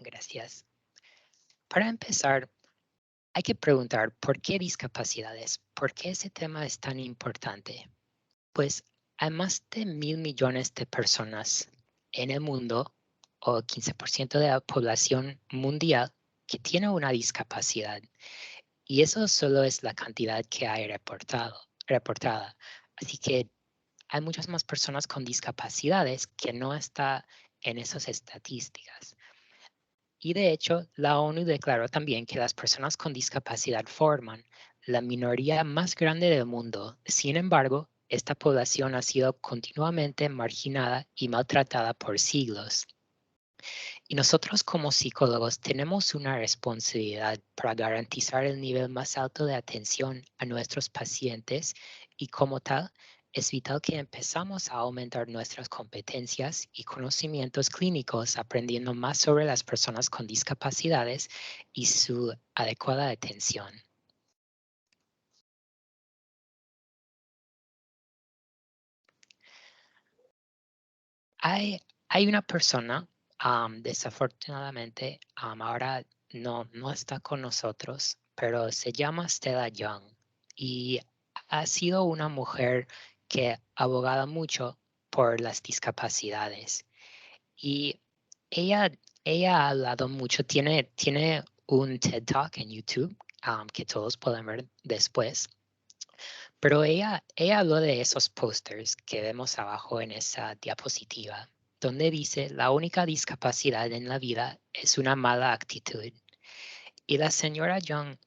Gracias. Para empezar, hay que preguntar por qué discapacidades, por qué ese tema es tan importante. Pues hay más de 1.000 millones de personas en el mundo, o 15% de la población mundial, que tiene una discapacidad. Y eso solo es la cantidad que hay reportada. Así que hay muchas más personas con discapacidades que no están en esas estadísticas. Y de hecho, la ONU declaró también que las personas con discapacidad forman la minoría más grande del mundo. Sin embargo, esta población ha sido continuamente marginada y maltratada por siglos. Y nosotros como psicólogos tenemos una responsabilidad para garantizar el nivel más alto de atención a nuestros pacientes y como tal, es vital que empezamos a aumentar nuestras competencias y conocimientos clínicos aprendiendo más sobre las personas con discapacidades y su adecuada atención. Hay una persona, desafortunadamente, ahora no está con nosotros, pero se llama Stella Young y ha sido una mujer que ha abogado mucho por las discapacidades. Y ella, ella ha hablado mucho, tiene un TED Talk en YouTube, que todos pueden ver después. Pero ella habló de esos pósters que vemos abajo en esa diapositiva, donde dice la única discapacidad en la vida es una mala actitud. Y la señora Young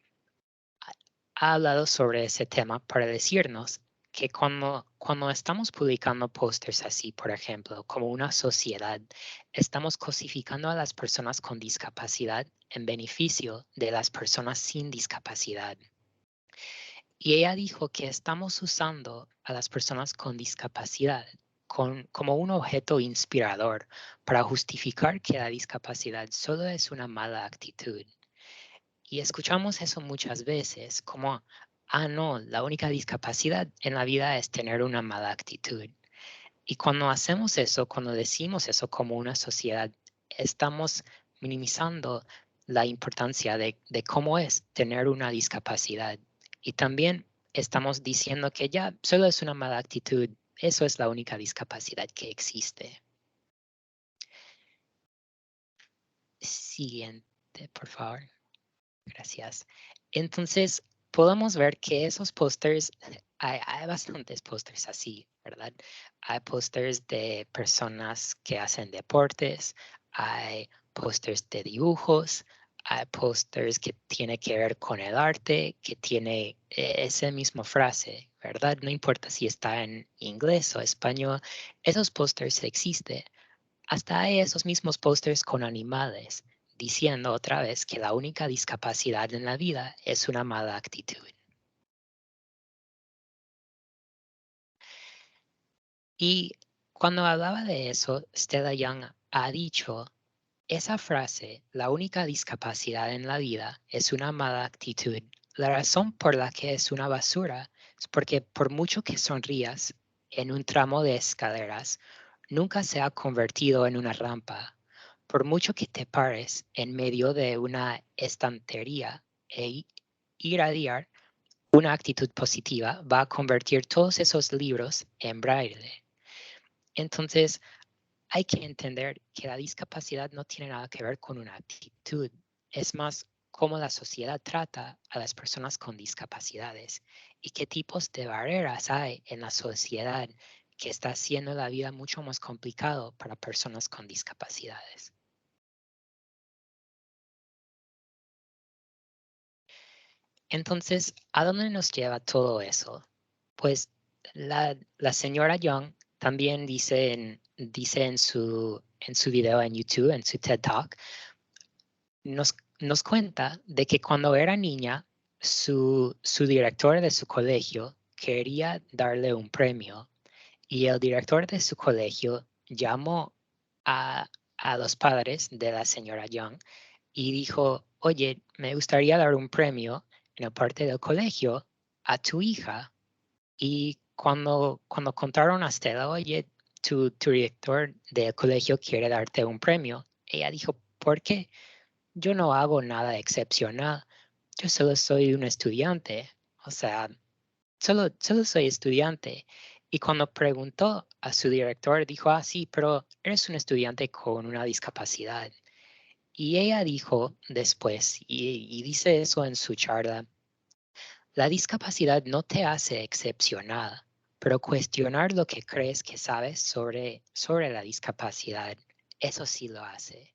ha hablado sobre ese tema para decirnos que cuando estamos publicando pósters así, por ejemplo, como una sociedad, estamos cosificando a las personas con discapacidad en beneficio de las personas sin discapacidad. Y ella dijo que estamos usando a las personas con discapacidad como un objeto inspirador para justificar que la discapacidad solo es una mala actitud. Y escuchamos eso muchas veces, como, no, la única discapacidad en la vida es tener una mala actitud. Y cuando hacemos eso, cuando decimos eso como una sociedad, estamos minimizando la importancia de cómo es tener una discapacidad. Y también estamos diciendo que ya solo es una mala actitud. Eso es la única discapacidad que existe. Siguiente, por favor. Gracias. Entonces, podemos ver que esos pósters, hay bastantes pósters así, ¿verdad? Hay pósters de personas que hacen deportes, hay pósters de dibujos, hay pósters que tiene que ver con el arte, que tiene esa misma frase, ¿verdad? No importa si está en inglés o español, esos pósters existen. Hasta hay esos mismos pósters con animales, diciendo otra vez que la única discapacidad en la vida es una mala actitud. Y cuando hablaba de eso, Stella Young ha dicho, esa frase, la única discapacidad en la vida es una mala actitud. La razón por la que es una basura es porque por mucho que sonrías en un tramo de escaleras, nunca se ha convertido en una rampa. Por mucho que te pares en medio de una estantería e irradiar una actitud positiva, va a convertir todos esos libros en braille. Entonces, hay que entender que la discapacidad no tiene nada que ver con una actitud. Es más cómo la sociedad trata a las personas con discapacidades y qué tipos de barreras hay en la sociedad que está haciendo la vida mucho más complicado para personas con discapacidades. Entonces, ¿a dónde nos lleva todo eso? Pues la señora Young también dice en su video en YouTube, en su TED Talk, nos cuenta de que cuando era niña, su director de su colegio quería darle un premio y el director de su colegio llamó a, a los padres de la señora Young y dijo, oye, me gustaría dar un premio en la parte del colegio a tu hija. Y cuando contaron a Stella, oye, tu director del colegio quiere darte un premio, ella dijo, porque yo no hago nada excepcional. Yo solo soy un estudiante. O sea, solo soy estudiante. Y cuando preguntó a su director, dijo, sí, pero eres un estudiante con una discapacidad. Y ella dijo después, y dice eso en su charla, la discapacidad no te hace excepcional, pero cuestionar lo que crees que sabes sobre la discapacidad, eso sí lo hace.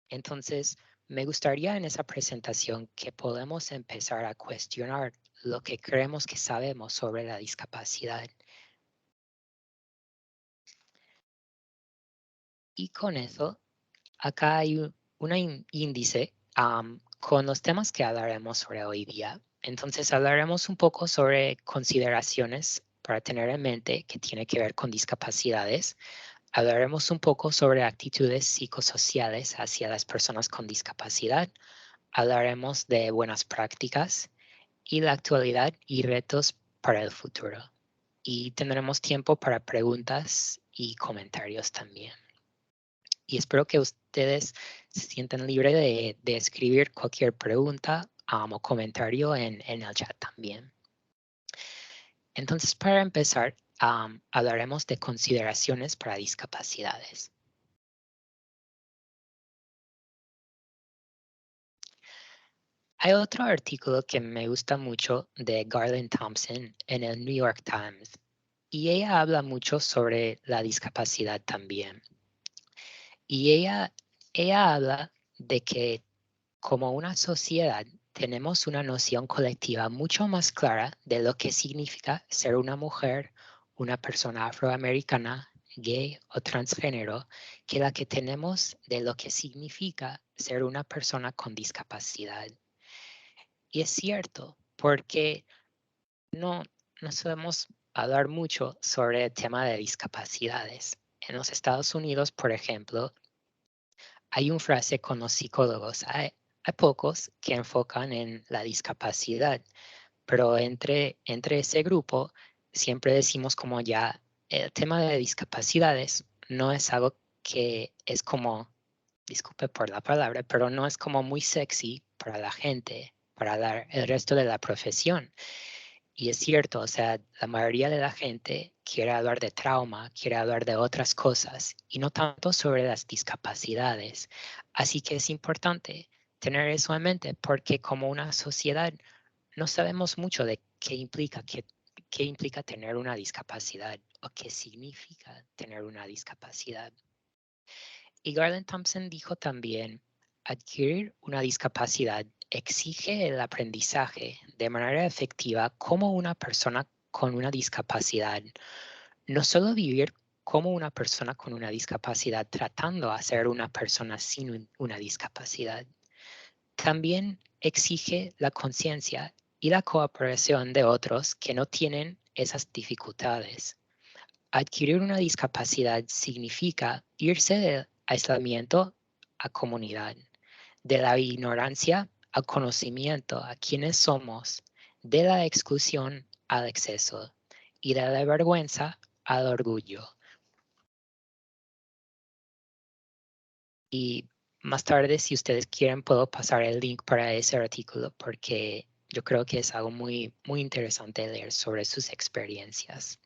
Entonces, me gustaría en esa presentación que podamos empezar a cuestionar lo que creemos que sabemos sobre la discapacidad. Y con eso, acá hay un índice con los temas que hablaremos sobre hoy día. Entonces hablaremos un poco sobre consideraciones para tener en mente que tiene que ver con discapacidades. Hablaremos un poco sobre actitudes psicosociales hacia las personas con discapacidad. Hablaremos de buenas prácticas y la actualidad y retos para el futuro. Y tendremos tiempo para preguntas y comentarios también. Y espero que ustedes se sientan libres de escribir cualquier pregunta o comentario en el chat también. Entonces, para empezar, hablaremos de consideraciones para discapacidades. Hay otro artículo que me gusta mucho de Garland Thompson en el New York Times y ella habla mucho sobre la discapacidad también. Y ella habla de que como una sociedad tenemos una noción colectiva mucho más clara de lo que significa ser una mujer, una persona afroamericana, gay o transgénero, que la que tenemos de lo que significa ser una persona con discapacidad. Y es cierto, porque no, no sabemos hablar mucho sobre el tema de discapacidades. En los Estados Unidos, por ejemplo, hay una frase con los psicólogos. Hay pocos que enfocan en la discapacidad, pero entre ese grupo siempre decimos como ya el tema de discapacidades no es algo que es como, disculpe por la palabra, pero no es como muy sexy para la gente, para el resto de la profesión. Y es cierto, o sea, la mayoría de la gente quiere hablar de trauma, quiere hablar de otras cosas y no tanto sobre las discapacidades. Así que es importante tener eso en mente porque como una sociedad no sabemos mucho de qué implica tener una discapacidad o qué significa tener una discapacidad. Y Garland Thompson dijo también, adquirir una discapacidad exige el aprendizaje de manera efectiva como una persona con una discapacidad, no solo vivir como una persona con una discapacidad tratando de ser una persona sin una discapacidad. También exige la conciencia y la cooperación de otros que no tienen esas dificultades. Adquirir una discapacidad significa irse del aislamiento a comunidad, de la ignorancia al conocimiento a quienes somos, de la exclusión al exceso y de la vergüenza al orgullo. Y más tarde, si ustedes quieren, puedo pasar el link para ese artículo porque yo creo que es algo muy, muy interesante leer sobre sus experiencias.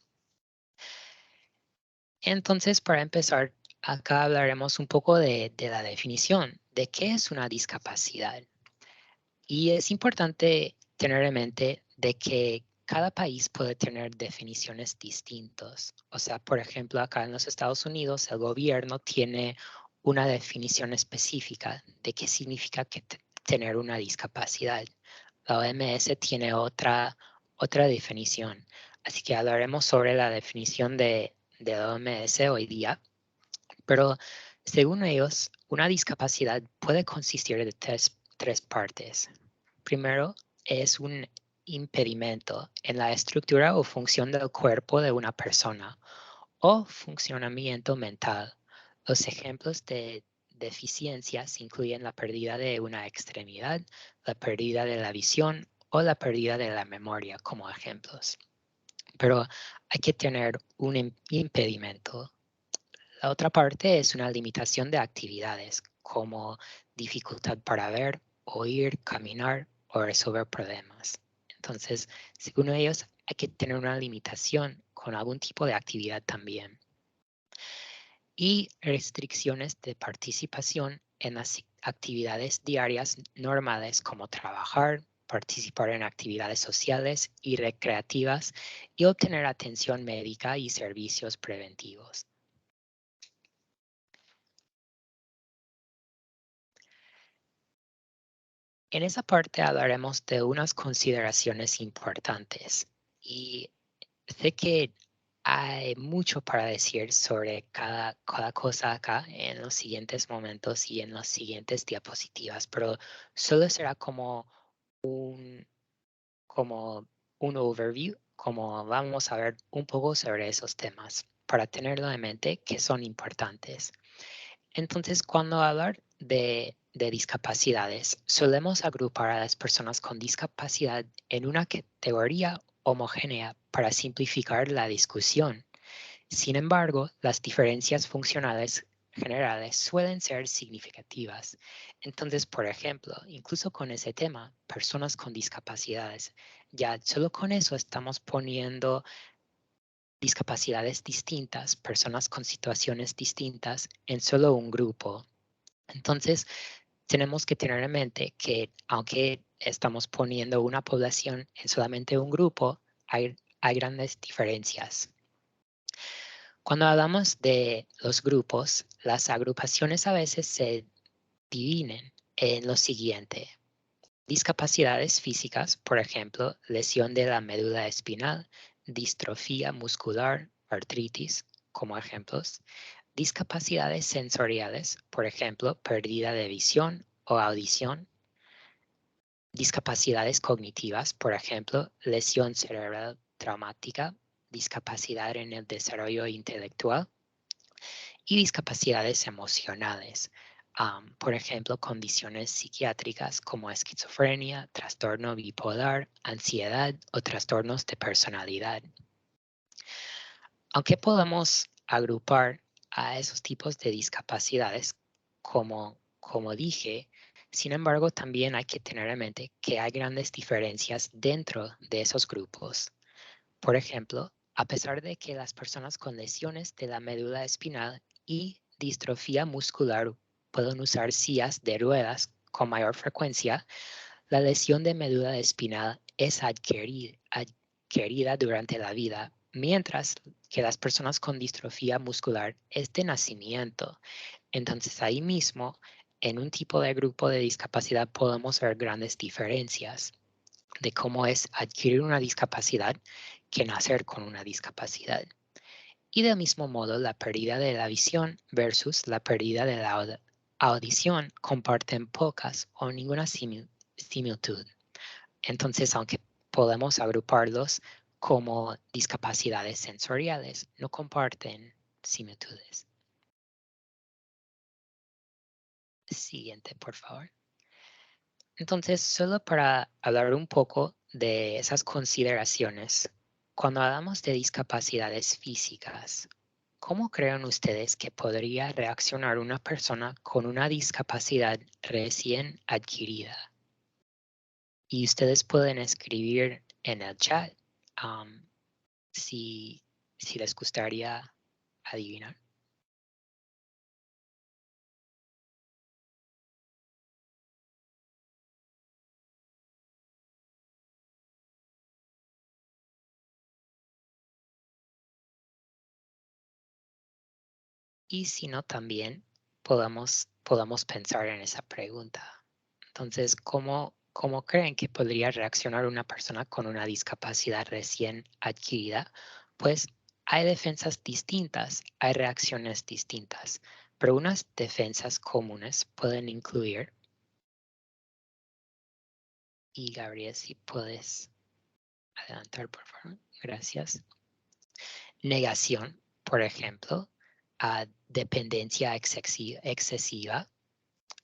Entonces, para empezar, acá hablaremos un poco de la definición de qué es una discapacidad. Y es importante tener en mente de que cada país puede tener definiciones distintas. O sea, por ejemplo, acá en los Estados Unidos, el gobierno tiene una definición específica de qué significa tener una discapacidad. La OMS tiene otra definición. Así que hablaremos sobre la definición de la OMS hoy día. Pero según ellos, una discapacidad puede consistir de tres partes. Primero, es un impedimento en la estructura o función del cuerpo de una persona o funcionamiento mental. Los ejemplos de deficiencias incluyen la pérdida de una extremidad, la pérdida de la visión o la pérdida de la memoria como ejemplos. Pero hay que tener un impedimento. La otra parte es una limitación de actividades, como dificultad para ver, oír, caminar o resolver problemas. Entonces, según ellos, hay que tener una limitación con algún tipo de actividad también. Y restricciones de participación en las actividades diarias normales como trabajar, participar en actividades sociales y recreativas y obtener atención médica y servicios preventivos. En esa parte hablaremos de unas consideraciones importantes y sé que hay mucho para decir sobre cada cosa acá en los siguientes momentos y en las siguientes diapositivas, pero solo será como un overview, como vamos a ver un poco sobre esos temas para tenerlo en mente que son importantes. Entonces, cuando hablar de discapacidades, solemos agrupar a las personas con discapacidad en una categoría homogénea para simplificar la discusión. Sin embargo, las diferencias funcionales generales suelen ser significativas. Entonces, por ejemplo, incluso con ese tema, personas con discapacidades, ya solo con eso estamos poniendo discapacidades distintas, personas con situaciones distintas en solo un grupo. Entonces, tenemos que tener en mente que aunque estamos poniendo una población en solamente un grupo, hay grandes diferencias. Cuando hablamos de los grupos, las agrupaciones a veces se dividen en lo siguiente. Discapacidades físicas, por ejemplo, lesión de la médula espinal, distrofía muscular, artritis, como ejemplos. Discapacidades sensoriales, por ejemplo, pérdida de visión o audición. Discapacidades cognitivas, por ejemplo, lesión cerebral traumática, discapacidad en el desarrollo intelectual y discapacidades emocionales. Por ejemplo, condiciones psiquiátricas como esquizofrenia, trastorno bipolar, ansiedad o trastornos de personalidad. Aunque podemos agrupar a esos tipos de discapacidades, como dije, sin embargo, también hay que tener en mente que hay grandes diferencias dentro de esos grupos. Por ejemplo, a pesar de que las personas con lesiones de la médula espinal y distrofía muscular pueden usar sillas de ruedas con mayor frecuencia, la lesión de médula espinal es adquirida durante la vida, mientras que las personas con distrofía muscular es de nacimiento. Entonces ahí mismo, en un tipo de grupo de discapacidad podemos ver grandes diferencias de cómo es adquirir una discapacidad que nacer con una discapacidad. Y del mismo modo, la pérdida de la visión versus la pérdida de la audición comparten pocas o ninguna similitud. Entonces, aunque podemos agruparlos como discapacidades sensoriales, no comparten similitudes. Siguiente, por favor. Entonces, solo para hablar un poco de esas consideraciones, cuando hablamos de discapacidades físicas, ¿cómo creen ustedes que podría reaccionar una persona con una discapacidad recién adquirida? Y ustedes pueden escribir en el chat um, si les gustaría adivinar. Y si no, también podamos pensar en esa pregunta. Entonces, ¿cómo creen que podría reaccionar una persona con una discapacidad recién adquirida? Pues hay defensas distintas, hay reacciones distintas, pero unas defensas comunes pueden incluir, y Gabriel, si puedes adelantar, por favor, gracias. Negación, por ejemplo, a dependencia excesiva,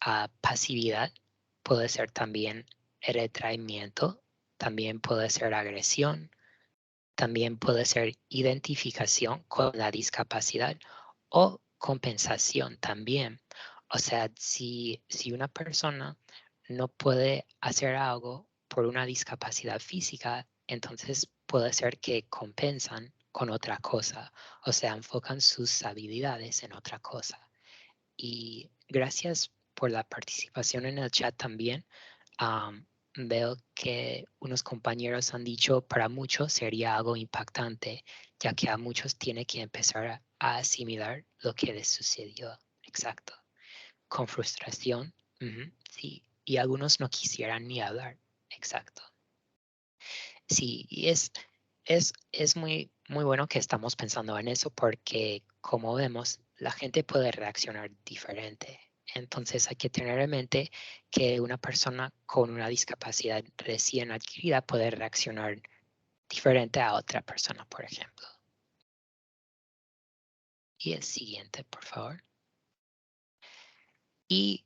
a pasividad, puede ser también retraimiento, también puede ser agresión, también puede ser identificación con la discapacidad o compensación también. O sea, si una persona no puede hacer algo por una discapacidad física, entonces puede ser que compensan con otra cosa, o sea, enfocan sus habilidades en otra cosa. Y gracias por la participación en el chat también. Veo que unos compañeros han dicho para muchos sería algo impactante, ya que a muchos tiene que empezar a asimilar lo que les sucedió. Exacto. Con frustración. Sí. Y algunos no quisieran ni hablar. Exacto. Sí, y es muy, muy bueno que estamos pensando en eso porque, como vemos, la gente puede reaccionar diferente. Entonces hay que tener en mente que una persona con una discapacidad recién adquirida puede reaccionar diferente a otra persona, por ejemplo. Y el siguiente, por favor. Y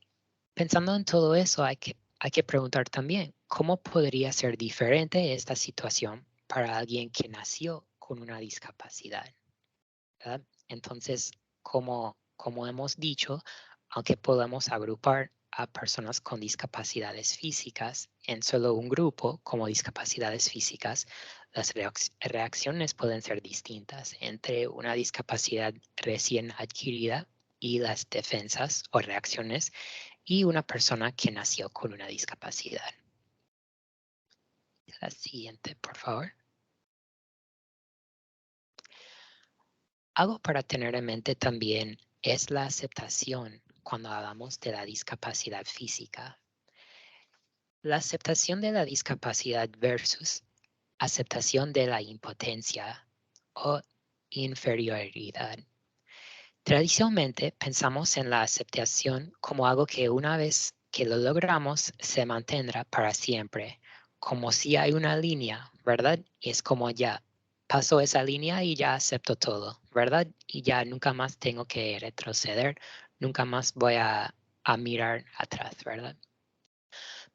pensando en todo eso, hay que preguntar también, ¿cómo podría ser diferente esta situación para alguien que nació con una discapacidad? ¿Verdad? Entonces, como hemos dicho, aunque podemos agrupar a personas con discapacidades físicas en solo un grupo como discapacidades físicas, las reacciones pueden ser distintas entre una discapacidad recién adquirida y las defensas o reacciones y una persona que nació con una discapacidad. La siguiente, por favor. Algo para tener en mente también es la aceptación cuando hablamos de la discapacidad física. La aceptación de la discapacidad versus aceptación de la impotencia o inferioridad. Tradicionalmente pensamos en la aceptación como algo que una vez que lo logramos se mantendrá para siempre, como si hay una línea, ¿verdad? Y es como ya paso esa línea y ya acepto todo, ¿verdad? Y ya nunca más tengo que retroceder, nunca más voy a mirar atrás, ¿verdad?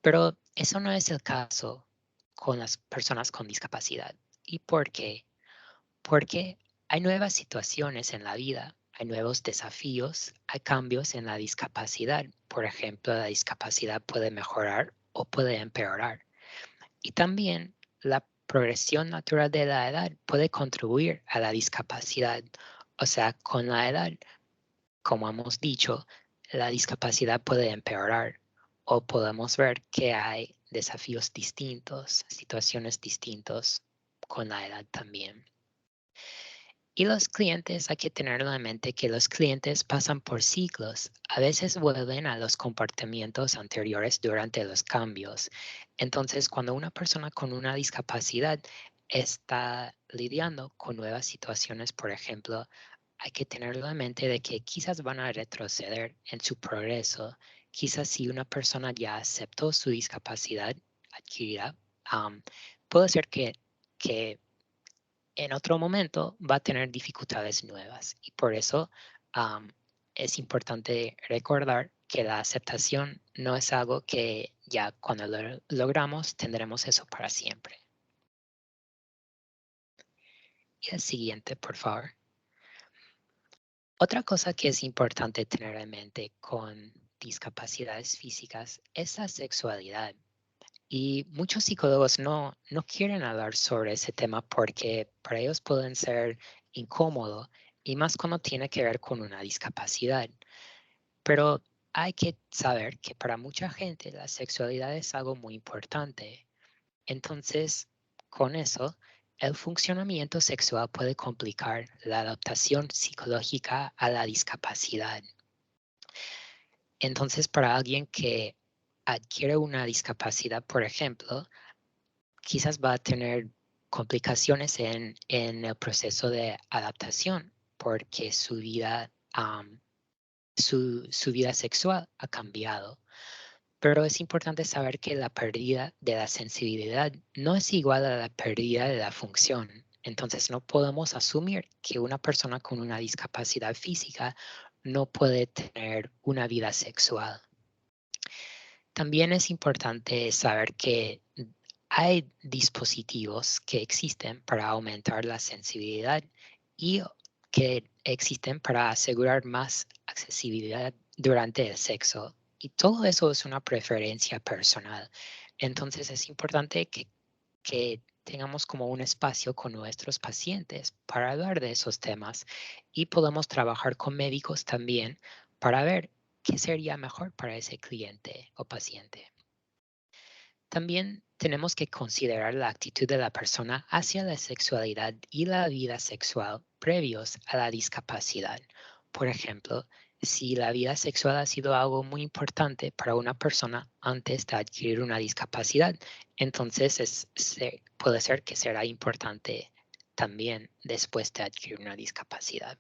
Pero eso no es el caso con las personas con discapacidad. ¿Y por qué? Porque hay nuevas situaciones en la vida, hay nuevos desafíos, hay cambios en la discapacidad. Por ejemplo, la discapacidad puede mejorar o puede empeorar. Y también la progresión natural de la edad puede contribuir a la discapacidad. O sea, con la edad, como hemos dicho, la discapacidad puede empeorar o podemos ver que hay desafíos distintos, situaciones distintas con la edad también. Y los clientes, hay que tener en mente que los clientes pasan por ciclos. A veces vuelven a los comportamientos anteriores durante los cambios. Entonces, cuando una persona con una discapacidad está lidiando con nuevas situaciones, por ejemplo, hay que tener en mente de que quizás van a retroceder en su progreso. Quizás si una persona ya aceptó su discapacidad adquirida, puede ser que en otro momento va a tener dificultades nuevas y por eso es importante recordar que la aceptación no es algo que ya cuando lo logramos tendremos eso para siempre. Y el siguiente, por favor. Otra cosa que es importante tener en mente con discapacidades físicas es la sexualidad. Y muchos psicólogos no quieren hablar sobre ese tema porque para ellos pueden ser incómodo y más cuando tiene que ver con una discapacidad. Pero hay que saber que para mucha gente la sexualidad es algo muy importante. Entonces, con eso, el funcionamiento sexual puede complicar la adaptación psicológica a la discapacidad. Entonces, para alguien que adquiere una discapacidad, por ejemplo, quizás va a tener complicaciones en el proceso de adaptación porque su vida sexual ha cambiado. Pero es importante saber que la pérdida de la sensibilidad no es igual a la pérdida de la función. Entonces no podemos asumir que una persona con una discapacidad física no puede tener una vida sexual. También es importante saber que hay dispositivos que existen para aumentar la sensibilidad y que existen para asegurar más accesibilidad durante el sexo. Y todo eso es una preferencia personal. Entonces es importante que tengamos como un espacio con nuestros pacientes para hablar de esos temas y podemos trabajar con médicos también para ver qué sería mejor para ese cliente o paciente. También tenemos que considerar la actitud de la persona hacia la sexualidad y la vida sexual previos a la discapacidad. Por ejemplo, si la vida sexual ha sido algo muy importante para una persona antes de adquirir una discapacidad, entonces puede ser que será importante también después de adquirir una discapacidad.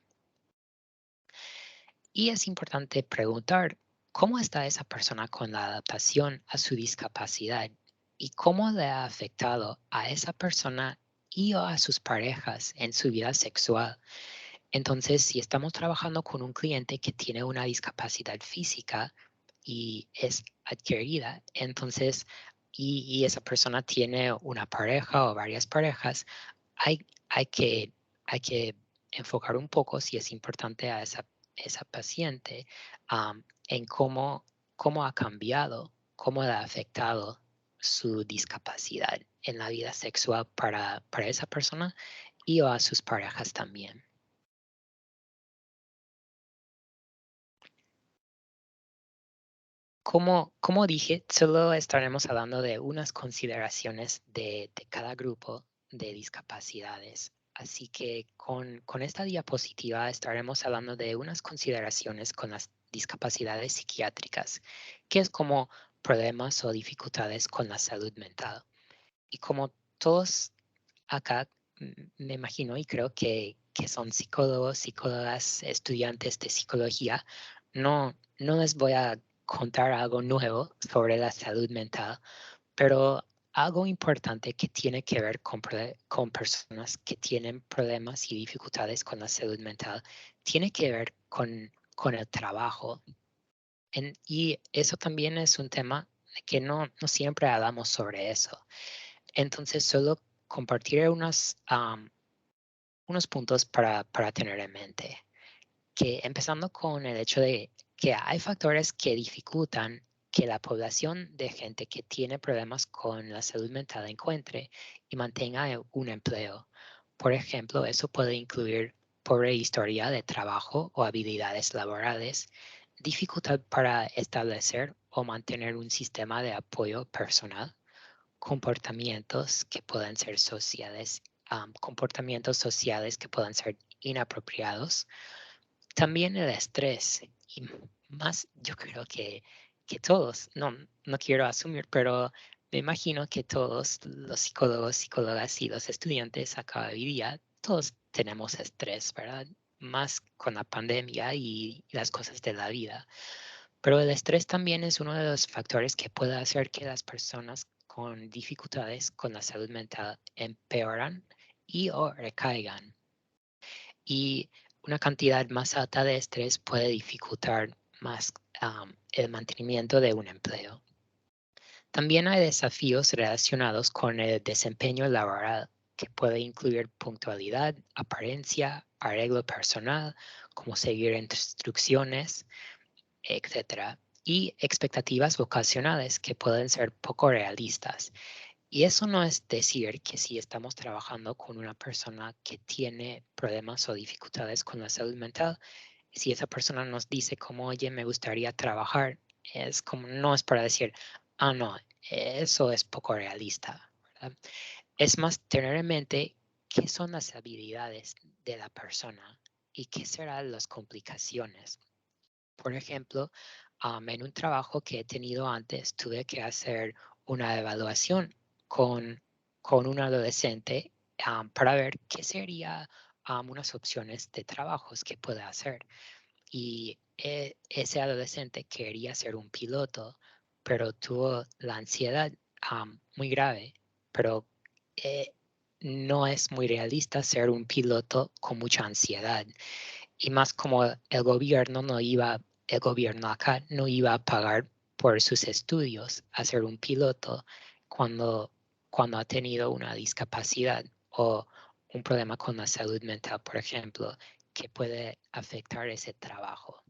Y es importante preguntar cómo está esa persona con la adaptación a su discapacidad y cómo le ha afectado a esa persona y o a sus parejas en su vida sexual. Entonces, si estamos trabajando con un cliente que tiene una discapacidad física y es adquirida, entonces, y esa persona tiene una pareja o varias parejas, hay, hay que, hay que enfocar un poco si es importante a esa paciente en cómo ha cambiado, cómo le ha afectado su discapacidad en la vida sexual para esa persona y o a sus parejas también. Como dije, solo estaremos hablando de unas consideraciones de cada grupo de discapacidades. Así que con esta diapositiva estaremos hablando de unas consideraciones con las discapacidades psiquiátricas, que es como problemas o dificultades con la salud mental. Y como todos acá me imagino y creo que son psicólogos, psicólogas, estudiantes de psicología, no les voy a contar algo nuevo sobre la salud mental, pero algo importante que tiene que ver con personas que tienen problemas y dificultades con la salud mental, tiene que ver con el trabajo. Y eso también es un tema que no siempre hablamos sobre eso. Entonces, solo compartir unos puntos para tener en mente. Que empezando con el hecho de que hay factores que dificultan que la población de gente que tiene problemas con la salud mental encuentre y mantenga un empleo. Por ejemplo, eso puede incluir pobre historia de trabajo o habilidades laborales, dificultad para establecer o mantener un sistema de apoyo personal, comportamientos que pueden ser sociales, comportamientos sociales que puedan ser inapropiados, también el estrés y más yo creo que todos, no quiero asumir, pero me imagino que todos los psicólogos, psicólogas y los estudiantes acá hoy día, todos tenemos estrés, ¿verdad? Más con la pandemia y las cosas de la vida. Pero el estrés también es uno de los factores que puede hacer que las personas con dificultades con la salud mental empeoran y o recaigan. Y una cantidad más alta de estrés puede dificultar más el mantenimiento de un empleo. También hay desafíos relacionados con el desempeño laboral, que puede incluir puntualidad, apariencia, arreglo personal, como seguir instrucciones, etcétera, y expectativas vocacionales que pueden ser poco realistas. Y eso no es decir que si estamos trabajando con una persona que tiene problemas o dificultades con la salud mental, si esa persona nos dice como, oye, me gustaría trabajar, es como, no es para decir, no, eso es poco realista, ¿verdad? Es más tener en mente qué son las habilidades de la persona y qué serán las complicaciones. Por ejemplo, en un trabajo que he tenido antes, tuve que hacer una evaluación con, con un adolescente para ver qué serían unas opciones de trabajos que puede hacer. Y ese adolescente quería ser un piloto, pero tuvo la ansiedad muy grave, pero eh, no es muy realista ser un piloto con mucha ansiedad y más como el gobierno acá no iba a pagar por sus estudios a ser un piloto cuando, cuando ha tenido una discapacidad o un problema con la salud mental, por ejemplo, que puede afectar ese trabajo.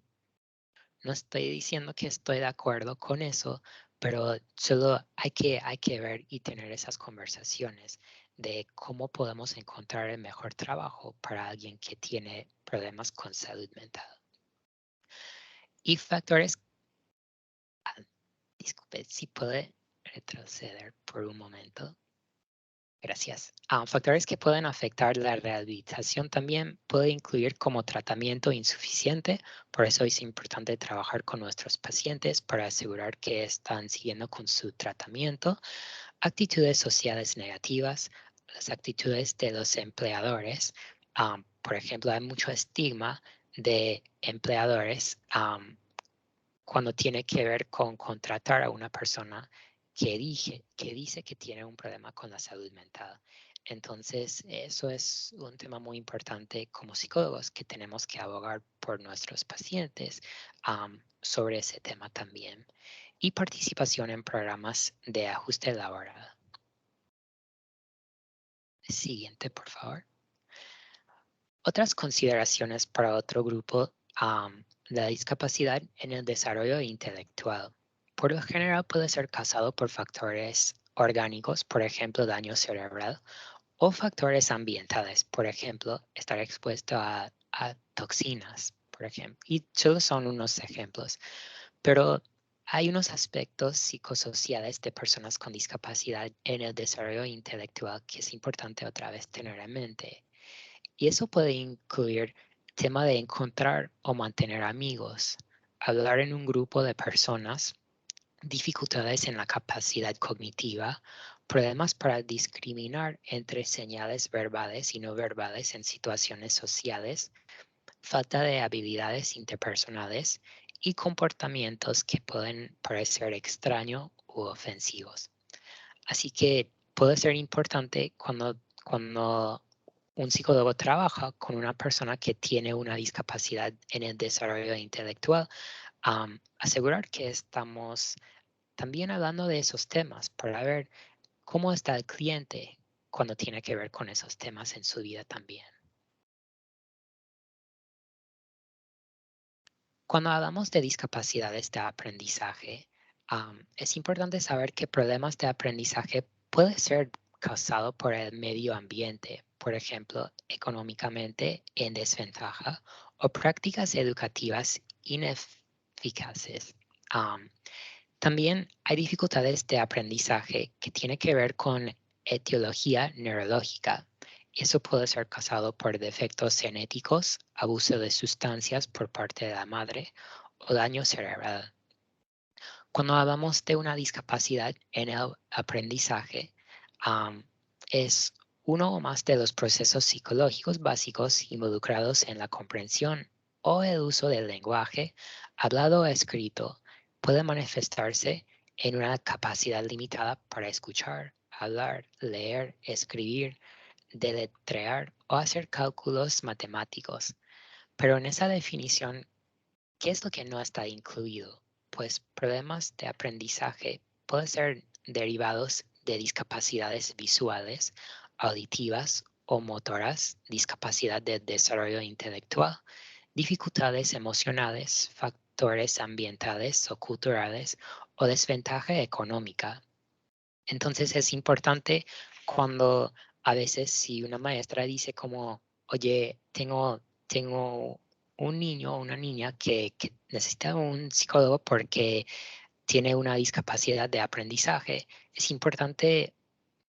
No estoy diciendo que estoy de acuerdo con eso, pero solo hay que ver y tener esas conversaciones de cómo podemos encontrar el mejor trabajo para alguien que tiene problemas con salud mental. Y factores, disculpe, si puede retroceder por un momento. Gracias. Factores que pueden afectar la rehabilitación también puede incluir como tratamiento insuficiente, por eso es importante trabajar con nuestros pacientes para asegurar que están siguiendo con su tratamiento, actitudes sociales negativas, las actitudes de los empleadores. Por ejemplo, hay mucho estigma de empleadores cuando tiene que ver con contratar a una persona que dice que tiene un problema con la salud mental. Entonces, eso es un tema muy importante como psicólogos que tenemos que abogar por nuestros pacientes sobre ese tema también. Y participación en programas de ajuste laboral. Siguiente, por favor. Otras consideraciones para otro grupo, la discapacidad en el desarrollo intelectual. Por lo general puede ser causado por factores orgánicos, por ejemplo, daño cerebral, o factores ambientales, por ejemplo, estar expuesto a toxinas, por ejemplo. Y solo son unos ejemplos, pero hay unos aspectos psicosociales de personas con discapacidad en el desarrollo intelectual que es importante otra vez tener en mente. Y eso puede incluir tema de encontrar o mantener amigos, hablar en un grupo de personas, dificultades en la capacidad cognitiva, problemas para discriminar entre señales verbales y no verbales en situaciones sociales, falta de habilidades interpersonales y comportamientos que pueden parecer extraños u ofensivos. Así que puede ser importante cuando un psicólogo trabaja con una persona que tiene una discapacidad en el desarrollo intelectual, asegurar que estamos también hablando de esos temas para ver cómo está el cliente cuando tiene que ver con esos temas en su vida también. Cuando hablamos de discapacidades de aprendizaje, es importante saber que problemas de aprendizaje pueden ser causados por el medio ambiente, por ejemplo, económicamente en desventaja o prácticas educativas ineficaces. Am, También hay dificultades de aprendizaje que tienen que ver con etiología neurológica. Eso puede ser causado por defectos genéticos, abuso de sustancias por parte de la madre o daño cerebral. Cuando hablamos de una discapacidad en el aprendizaje, es uno o más de los procesos psicológicos básicos involucrados en la comprensión o el uso del lenguaje, hablado o escrito, puede manifestarse en una capacidad limitada para escuchar, hablar, leer, escribir, deletrear o hacer cálculos matemáticos. Pero en esa definición, ¿qué es lo que no está incluido? Pues problemas de aprendizaje pueden ser derivados de discapacidades visuales, auditivas o motoras, discapacidad de desarrollo intelectual, dificultades emocionales, factores ambientales o culturales o desventaja económica. Entonces es importante cuando a veces si una maestra dice como, oye, tengo un niño o una niña que necesita un psicólogo porque tiene una discapacidad de aprendizaje, es importante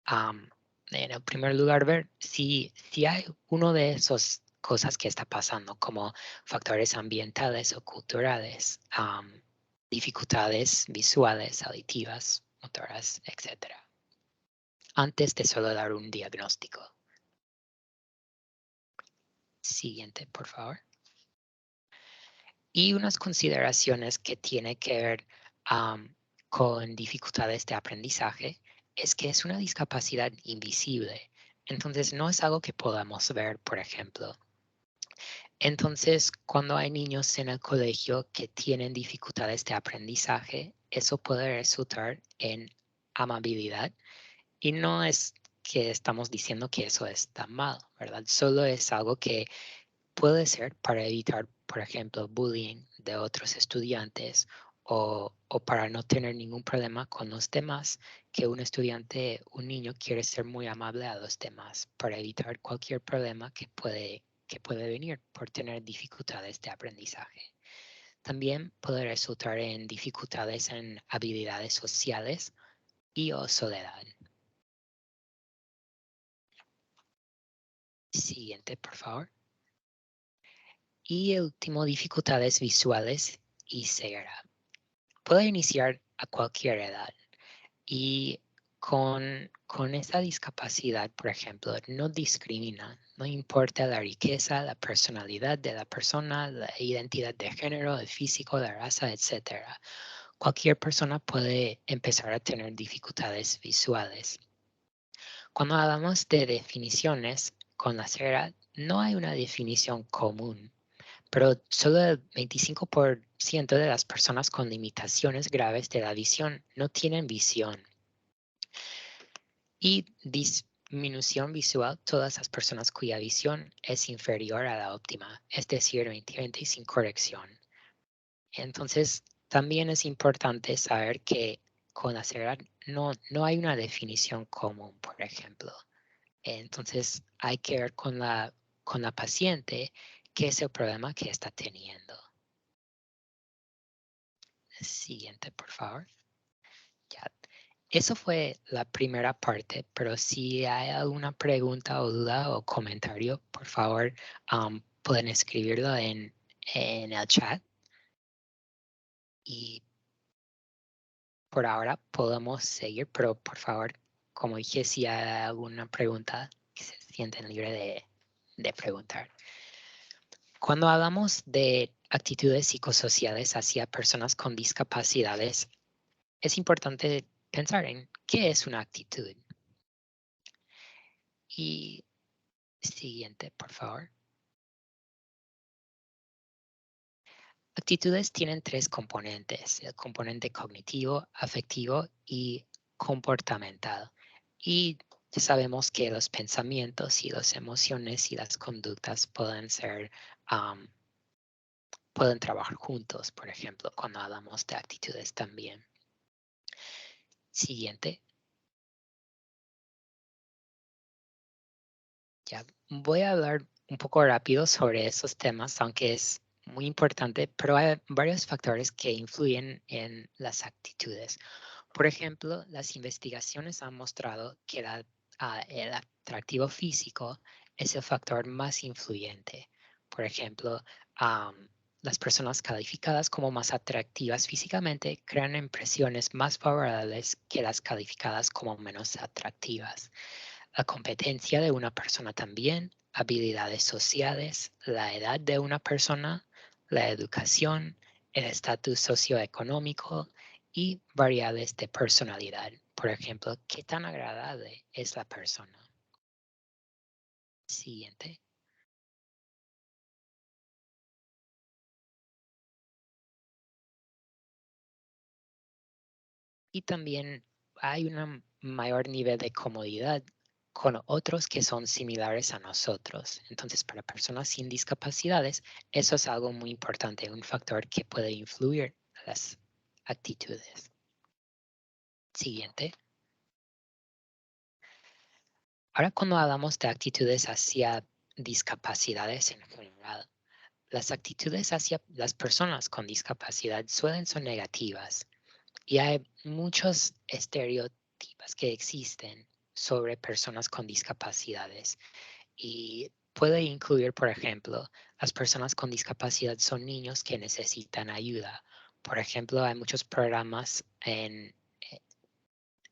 en el primer lugar ver si hay uno de esas cosas que está pasando, como factores ambientales o culturales, dificultades visuales, auditivas, motoras, etcétera, antes de solo dar un diagnóstico. Siguiente, por favor. Y unas consideraciones que tiene que ver con dificultades de aprendizaje es que es una discapacidad invisible. Entonces, no es algo que podamos ver, por ejemplo. Entonces, cuando hay niños en el colegio que tienen dificultades de aprendizaje, eso puede resultar en amabilidad. Y no es que estamos diciendo que eso está mal, ¿verdad? Solo es algo que puede ser para evitar, por ejemplo, bullying de otros estudiantes o para no tener ningún problema con los demás, que un estudiante, un niño quiere ser muy amable a los demás para evitar cualquier problema que puede venir por tener dificultades de aprendizaje. También puede resultar en dificultades en habilidades sociales y o soledad. Siguiente, por favor. Y el último, dificultades visuales y ceguera. Puede iniciar a cualquier edad y con esa discapacidad, por ejemplo, no discrimina, no importa la riqueza, la personalidad de la persona, la identidad de género, el físico, la raza, etc. Cualquier persona puede empezar a tener dificultades visuales. Cuando hablamos de definiciones con la ceguera, no hay una definición común, pero solo el 25% de las personas con limitaciones graves de la visión no tienen visión. Y disminución visual, todas las personas cuya visión es inferior a la óptima, es decir, 20/20 sin corrección. Entonces, también es importante saber que con la ceguera no hay una definición común, por ejemplo. Entonces, hay que ver con la paciente qué es el problema que está teniendo. Siguiente, por favor. Ya. Eso fue la primera parte, pero si hay alguna pregunta o duda o comentario, por favor, pueden escribirlo en el chat. Y por ahora podemos seguir, pero por favor, como dije, si hay alguna pregunta, que se sienten libres de preguntar. Cuando hablamos de actitudes psicosociales hacia personas con discapacidades, es importante pensar en qué es una actitud. Y siguiente, por favor. Actitudes tienen tres componentes, el componente cognitivo, afectivo y comportamental. Y ya sabemos que los pensamientos y las emociones y las conductas pueden trabajar juntos, por ejemplo, cuando hablamos de actitudes también. Siguiente. Ya voy a hablar un poco rápido sobre esos temas, aunque es muy importante, pero hay varios factores que influyen en las actitudes. Por ejemplo, las investigaciones han mostrado que el atractivo físico es el factor más influyente. Por ejemplo, las personas calificadas como más atractivas físicamente crean impresiones más favorables que las calificadas como menos atractivas. La competencia de una persona también, habilidades sociales, la edad de una persona, la educación, el estatus socioeconómico y variables de personalidad. Por ejemplo, qué tan agradable es la persona. Siguiente. Y también hay un mayor nivel de comodidad con otros que son similares a nosotros. Entonces, para personas sin discapacidades, eso es algo muy importante, un factor que puede influir en las actitudes. Siguiente. Ahora, cuando hablamos de actitudes hacia discapacidades en general, las actitudes hacia las personas con discapacidad suelen ser negativas. Y hay muchos estereotipos que existen sobre personas con discapacidades y puede incluir, por ejemplo, las personas con discapacidad son niños que necesitan ayuda. Por ejemplo, hay muchos programas en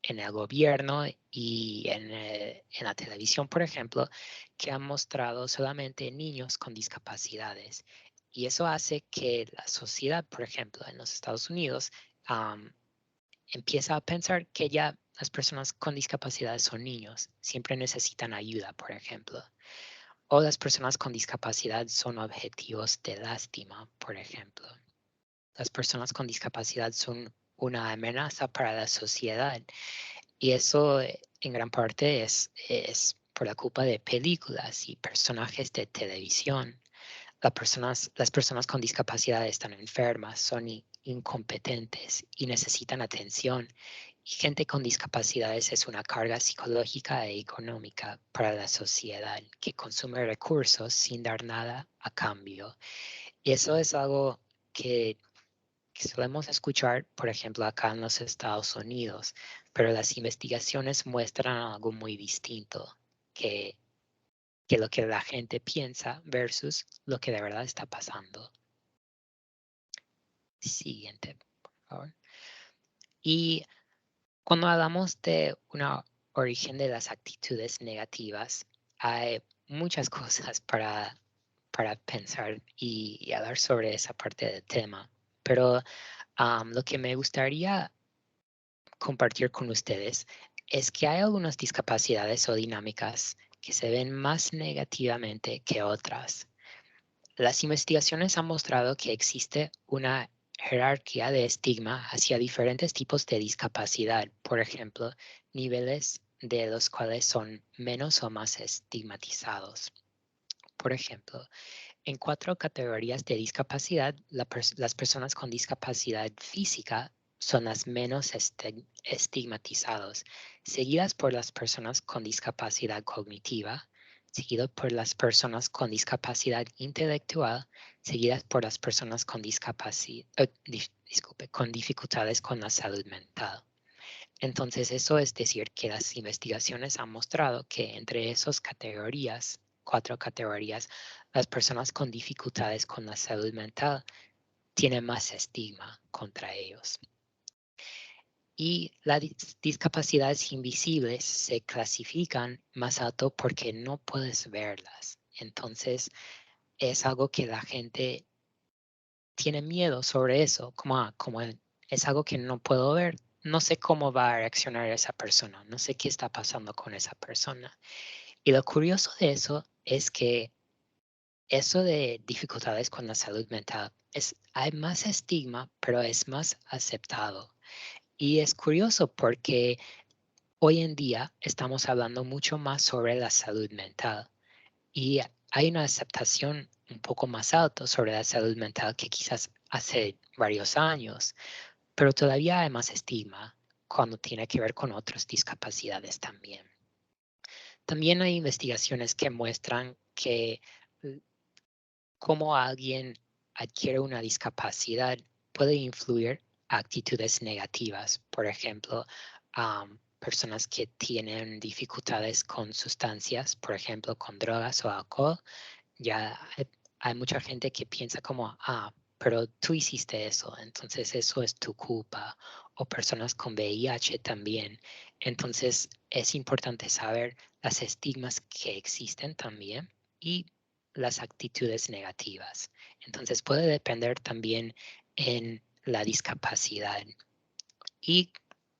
el gobierno y en la televisión, por ejemplo, que han mostrado solamente niños con discapacidades. Y eso hace que la sociedad, por ejemplo, en los Estados Unidos, empieza a pensar que ya las personas con discapacidades son niños, siempre necesitan ayuda, por ejemplo. O las personas con discapacidad son objetivos de lástima, por ejemplo. Las personas con discapacidad son una amenaza para la sociedad y eso en gran parte es por la culpa de películas y personajes de televisión. las personas con discapacidad están enfermas, son incompetentes y necesitan atención. Y gente con discapacidades es una carga psicológica e económica para la sociedad que consume recursos sin dar nada a cambio. Y eso es algo que solemos escuchar, por ejemplo, acá en los Estados Unidos, pero las investigaciones muestran algo muy distinto, que, que lo que la gente piensa versus lo que de verdad está pasando. Siguiente, por favor. Y cuando hablamos de una origen de las actitudes negativas, hay muchas cosas para pensar y hablar sobre esa parte del tema. Pero lo que me gustaría compartir con ustedes es que hay algunas discapacidades o dinámicas que se ven más negativamente que otras. Las investigaciones han mostrado que existe una jerarquía de estigma hacia diferentes tipos de discapacidad, por ejemplo, niveles de los cuales son menos o más estigmatizados. Por ejemplo, en 4 categorías de discapacidad, las personas con discapacidad física son las menos estigmatizados, seguidas por las personas con discapacidad cognitiva, seguido por las personas con discapacidad intelectual, seguidas por las personas con con dificultades con la salud mental. Entonces, eso es decir que las investigaciones han mostrado que entre esas categorías, 4 categorías, las personas con dificultades con la salud mental tienen más estigma contra ellos. Y las discapacidades invisibles se clasifican más alto porque no puedes verlas. Entonces, es algo que la gente tiene miedo sobre eso, como es algo que no puedo ver, no sé cómo va a reaccionar esa persona, no sé qué está pasando con esa persona. Y lo curioso de eso es que eso de dificultades con la salud mental, hay más estigma, pero es más aceptado. Y es curioso porque hoy en día estamos hablando mucho más sobre la salud mental y hay una aceptación un poco más alta sobre la salud mental que quizás hace varios años, pero todavía hay más estigma cuando tiene que ver con otras discapacidades también. También hay investigaciones que muestran que cómo alguien adquiere una discapacidad puede influir actitudes negativas. Por ejemplo, personas que tienen dificultades con sustancias, por ejemplo, con drogas o alcohol, ya hay mucha gente que piensa como, pero tú hiciste eso, entonces eso es tu culpa. O personas con VIH también. Entonces es importante saber las estigmas que existen también y las actitudes negativas. Entonces puede depender también en la discapacidad. Y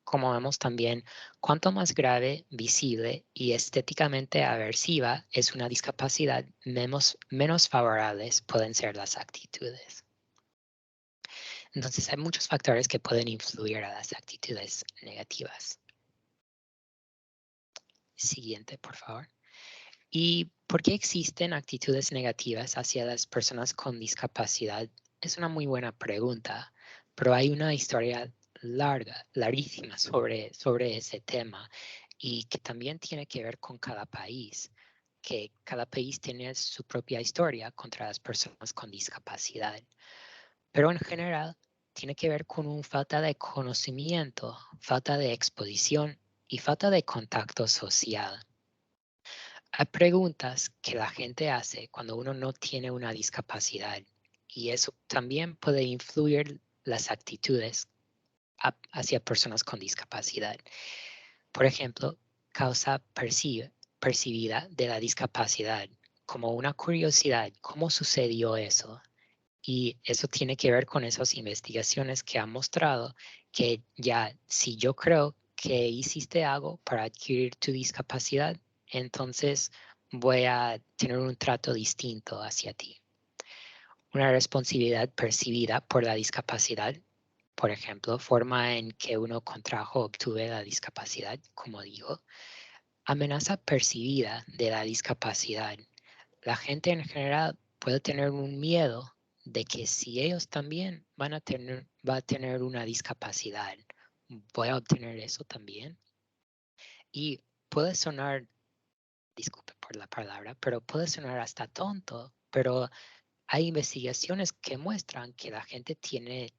como vemos también, cuanto más grave, visible y estéticamente aversiva es una discapacidad, menos favorables pueden ser las actitudes. Entonces hay muchos factores que pueden influir a las actitudes negativas. Siguiente, por favor. ¿Y por qué existen actitudes negativas hacia las personas con discapacidad? Es una muy buena pregunta, pero hay una historia larga, larguísima sobre ese tema y que también tiene que ver con cada país, que cada país tiene su propia historia contra las personas con discapacidad. Pero en general tiene que ver con una falta de conocimiento, falta de exposición y falta de contacto social. Hay preguntas que la gente hace cuando uno no tiene una discapacidad y eso también puede influir las actitudes hacia personas con discapacidad. Por ejemplo, causa percibida de la discapacidad, como una curiosidad, ¿cómo sucedió eso? Y eso tiene que ver con esas investigaciones que han mostrado que ya si yo creo que hiciste algo para adquirir tu discapacidad, entonces voy a tener un trato distinto hacia ti. Una responsabilidad percibida por la discapacidad, por ejemplo, forma en que uno contrajo o obtuve la discapacidad, como digo. Amenaza percibida de la discapacidad. La gente en general puede tener un miedo de que si ellos también va a tener una discapacidad, voy a obtener eso también. Y puede sonar, disculpe por la palabra, pero puede sonar hasta tonto, pero hay investigaciones que muestran que la gente tiene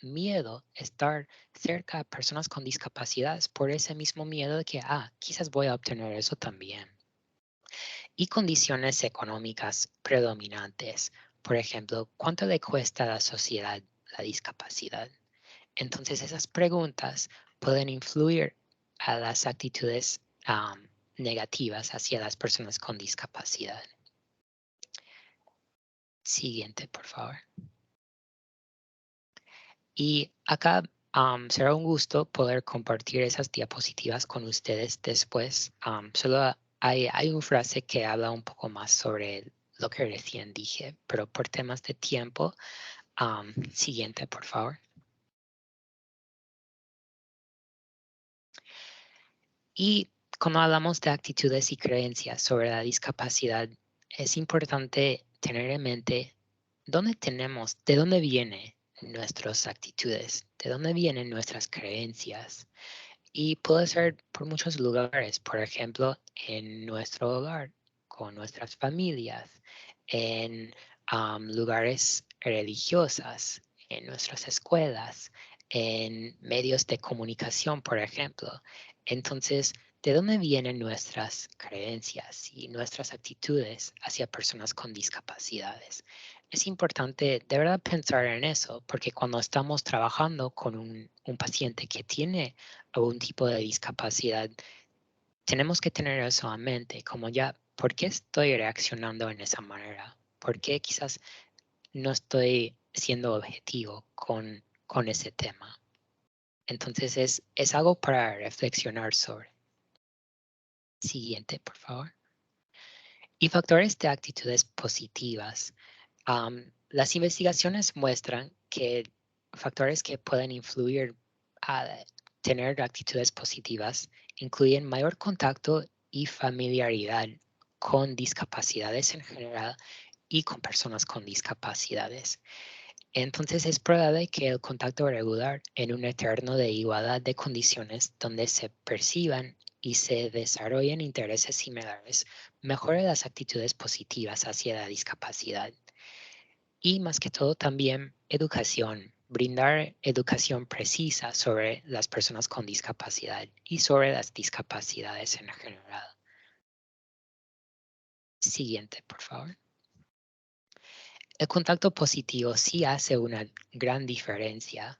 miedo a estar cerca de personas con discapacidades por ese mismo miedo de que, quizás voy a obtener eso también. Y condiciones económicas predominantes. Por ejemplo, ¿cuánto le cuesta a la sociedad la discapacidad? Entonces, esas preguntas pueden influir a las actitudes negativas hacia las personas con discapacidad. Siguiente, por favor. Y acá será un gusto poder compartir esas diapositivas con ustedes después. Solo hay una frase que habla un poco más sobre lo que recién dije, pero por temas de tiempo, siguiente, por favor. Y cuando hablamos de actitudes y creencias sobre la discapacidad, es importante tener en mente de dónde vienen nuestras actitudes, de dónde vienen nuestras creencias. Y puede ser por muchos lugares, por ejemplo, en nuestro hogar, con nuestras familias, en lugares religiosos, en nuestras escuelas, en medios de comunicación, por ejemplo. Entonces, ¿de dónde vienen nuestras creencias y nuestras actitudes hacia personas con discapacidades? Es importante de verdad pensar en eso, porque cuando estamos trabajando con un paciente que tiene algún tipo de discapacidad, tenemos que tener eso en mente, como ya, ¿por qué estoy reaccionando en esa manera? ¿Por qué quizás no estoy siendo objetivo con ese tema? Entonces es algo para reflexionar sobre. Siguiente, por favor. Y factores de actitudes positivas. Las investigaciones muestran que factores que pueden influir a tener actitudes positivas incluyen mayor contacto y familiaridad con discapacidades en general y con personas con discapacidades. Entonces es probable que el contacto regular en un entorno de igualdad de condiciones donde se perciban y se desarrollen intereses similares mejore las actitudes positivas hacia la discapacidad. Y más que todo también educación, brindar educación precisa sobre las personas con discapacidad y sobre las discapacidades en general. Siguiente, por favor. El contacto positivo sí hace una gran diferencia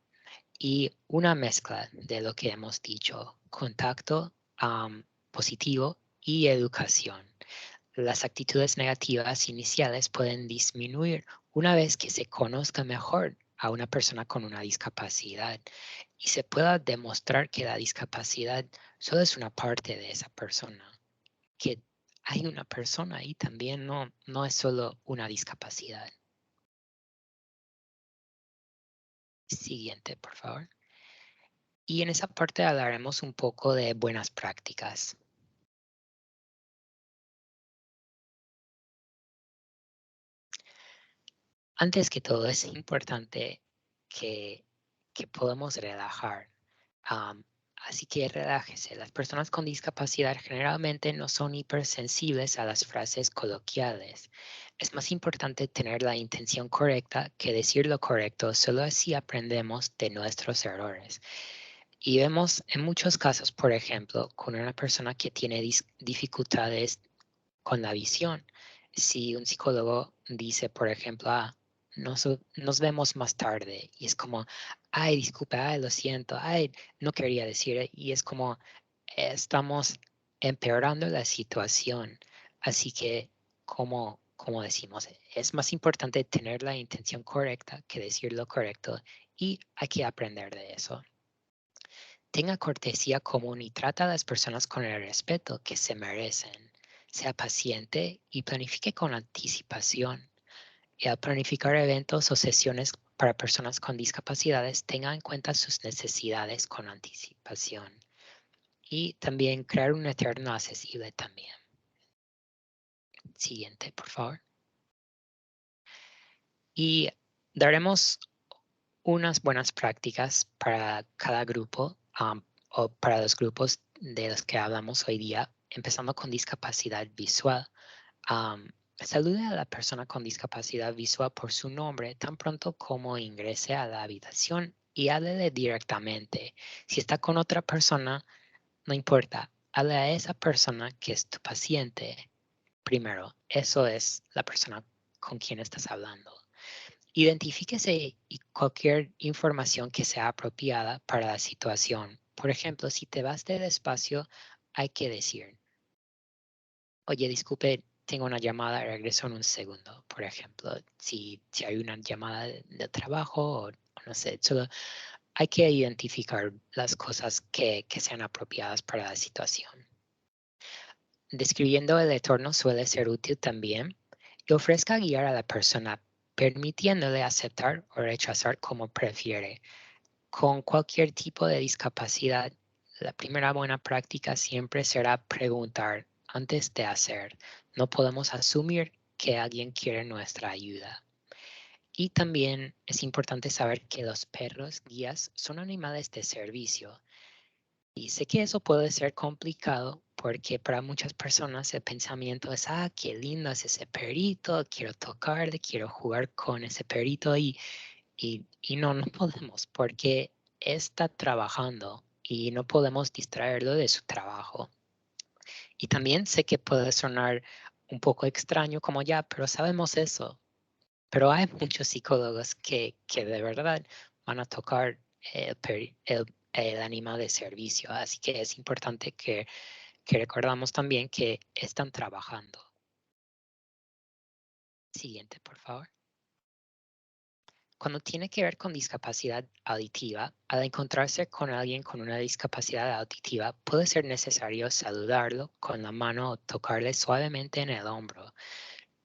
y una mezcla de lo que hemos dicho, contacto positivo y educación. Las actitudes negativas iniciales pueden disminuir una vez que se conozca mejor a una persona con una discapacidad y se pueda demostrar que la discapacidad solo es una parte de esa persona, que hay una persona y también no es solo una discapacidad. Siguiente, por favor. Y en esa parte hablaremos un poco de buenas prácticas. Antes que todo, es importante que, que podamos relajar. Am, Así que relájese. Las personas con discapacidad generalmente no son hipersensibles a las frases coloquiales. Es más importante tener la intención correcta que decir lo correcto. Solo así aprendemos de nuestros errores. Y vemos en muchos casos, por ejemplo, con una persona que tiene dificultades con la visión. Si un psicólogo dice, por ejemplo, nos vemos más tarde, y es como, ay, disculpa, ay, lo siento, ay, no quería decir, y es como, estamos empeorando la situación. Así que, como decimos, es más importante tener la intención correcta que decir lo correcto, y hay que aprender de eso. Tenga cortesía común y trata a las personas con el respeto que se merecen. Sea paciente y planifique con anticipación. Y al planificar eventos o sesiones para personas con discapacidades, tenga en cuenta sus necesidades con anticipación. Y también crear un entorno accesible también. Siguiente, por favor. Y daremos unas buenas prácticas para cada grupo o para los grupos de los que hablamos hoy día, empezando con discapacidad visual. Salude a la persona con discapacidad visual por su nombre tan pronto como ingrese a la habitación y háblele directamente. Si está con otra persona, no importa, hable a esa persona que es tu paciente primero. Eso es la persona con quien estás hablando. Identifíquese y cualquier información que sea apropiada para la situación. Por ejemplo, si te vas del espacio, hay que decir, oye, disculpe, tengo una llamada, regreso en un segundo. Por ejemplo, si hay una llamada de trabajo o no sé, solo hay que identificar las cosas que sean apropiadas para la situación. Describiendo el entorno suele ser útil también y ofrezca guiar a la persona, permitiéndole aceptar o rechazar como prefiere. Con cualquier tipo de discapacidad, la primera buena práctica siempre será preguntar antes de hacer. No podemos asumir que alguien quiere nuestra ayuda. Y también es importante saber que los perros guías son animales de servicio. Y sé que eso puede ser complicado porque para muchas personas el pensamiento es, qué lindo es ese perrito, quiero tocarle, quiero jugar con ese perrito y no, no podemos porque está trabajando y no podemos distraerlo de su trabajo. Y también sé que puede sonar un poco extraño como ya, pero sabemos eso. Pero hay muchos psicólogos que de verdad van a tocar el animal de servicio. Así que es importante que recordamos también que están trabajando. Siguiente, por favor. Cuando tiene que ver con discapacidad auditiva, al encontrarse con alguien con una discapacidad auditiva, puede ser necesario saludarlo con la mano o tocarle suavemente en el hombro.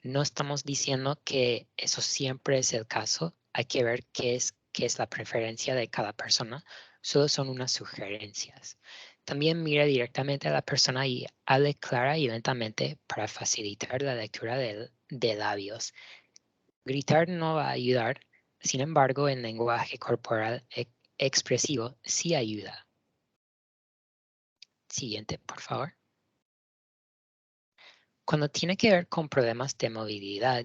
No estamos diciendo que eso siempre es el caso. Hay que ver qué es la preferencia de cada persona. Solo son unas sugerencias. También mire directamente a la persona y hable clara y lentamente para facilitar la lectura de labios. Gritar no va a ayudar. Sin embargo, el lenguaje corporal expresivo sí ayuda. Siguiente, por favor. Cuando tiene que ver con problemas de movilidad,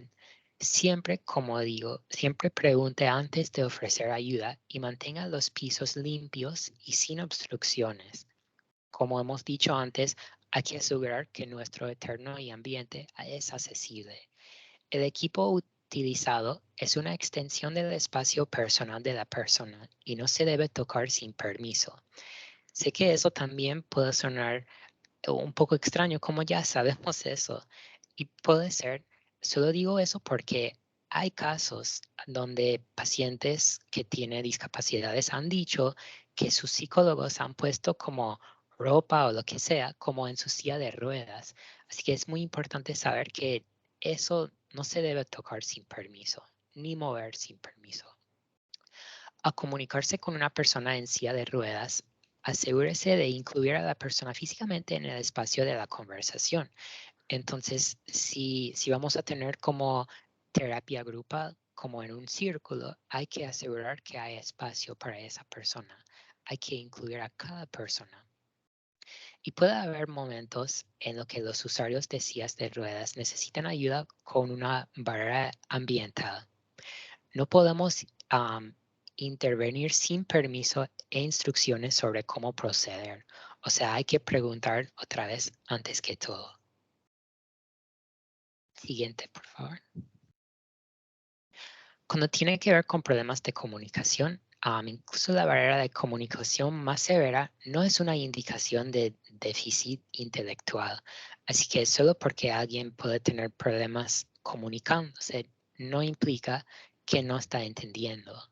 siempre, como digo, siempre pregunte antes de ofrecer ayuda y mantenga los pisos limpios y sin obstrucciones. Como hemos dicho antes, hay que asegurar que nuestro entorno y ambiente es accesible. El equipo utilizado es una extensión del espacio personal de la persona y no se debe tocar sin permiso. Sé que eso también puede sonar un poco extraño, como ya sabemos eso. Y puede ser, solo digo eso porque hay casos donde pacientes que tienen discapacidades han dicho que sus psicólogos han puesto como ropa o lo que sea, como en su silla de ruedas. Así que es muy importante saber que eso no se debe tocar sin permiso, ni mover sin permiso. Al comunicarse con una persona en silla de ruedas, asegúrese de incluir a la persona físicamente en el espacio de la conversación. Entonces, si vamos a tener como terapia grupal, como en un círculo, hay que asegurar que hay espacio para esa persona. Hay que incluir a cada persona. Y puede haber momentos en los que los usuarios de sillas de ruedas necesitan ayuda con una barrera ambiental. No podemos intervenir sin permiso e instrucciones sobre cómo proceder. O sea, hay que preguntar otra vez antes que todo. Siguiente, por favor. Cuando tiene que ver con problemas de comunicación, incluso la barrera de comunicación más severa no es una indicación de déficit intelectual. Así que solo porque alguien puede tener problemas comunicándose no implica que no está entendiendo.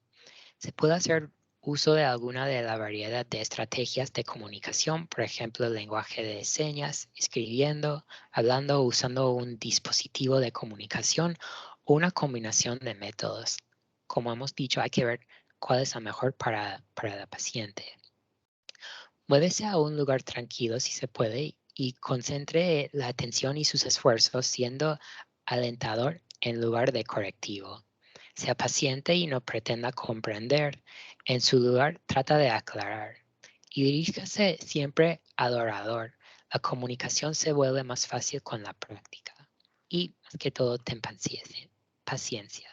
Se puede hacer uso de alguna de la variedad de estrategias de comunicación, por ejemplo, lenguaje de señas, escribiendo, hablando, usando un dispositivo de comunicación o una combinación de métodos. Como hemos dicho, hay que ver cuál es la mejor para la paciente. Muévese a un lugar tranquilo si se puede y concentre la atención y sus esfuerzos siendo alentador en lugar de correctivo. Sea paciente y no pretenda comprender. En su lugar, trata de aclarar. Y diríjase siempre al orador. La comunicación se vuelve más fácil con la práctica. Y más que todo, ten paciencia.